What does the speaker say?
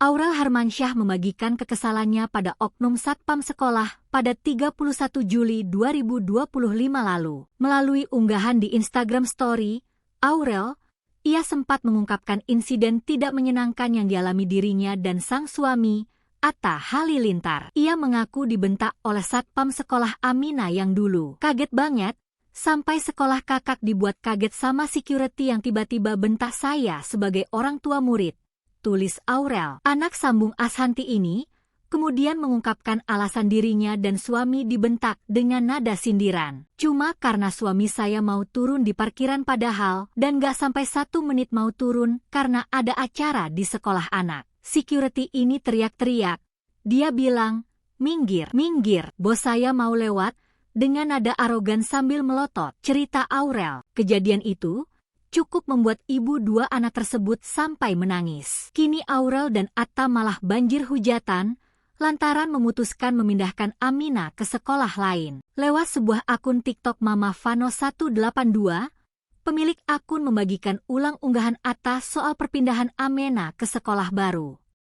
Aurel Hermansyah membagikan kekesalannya pada oknum satpam sekolah pada 31 Juli 2025 lalu. Melalui unggahan di Instagram Story, ia sempat mengungkapkan insiden tidak menyenangkan yang dialami dirinya dan sang suami, Atta Halilintar. Ia mengaku dibentak oleh satpam sekolah Amina yang dulu. Kaget banget, sampai sekolah kakak dibuat kaget sama security yang tiba-tiba bentak saya sebagai orang tua murid, tulis Aurel. Anak sambung Ashanti ini kemudian mengungkapkan alasan dirinya dan suami dibentak dengan nada sindiran. Cuma karena suami saya mau turun di parkiran padahal dan gak sampai 1 menit mau turun karena ada acara di sekolah anak. Security ini teriak-teriak. Dia bilang, "Minggir, minggir, bos saya mau lewat," dengan nada arogan sambil melotot, cerita Aurel. Kejadian itu cukup membuat ibu 2 anak tersebut sampai menangis. Kini Aurel dan Atta malah banjir hujatan lantaran memutuskan memindahkan Amina ke sekolah lain. Lewat sebuah akun TikTok Mama Vano 182, pemilik akun membagikan ulang unggahan Atta soal perpindahan Amina ke sekolah baru.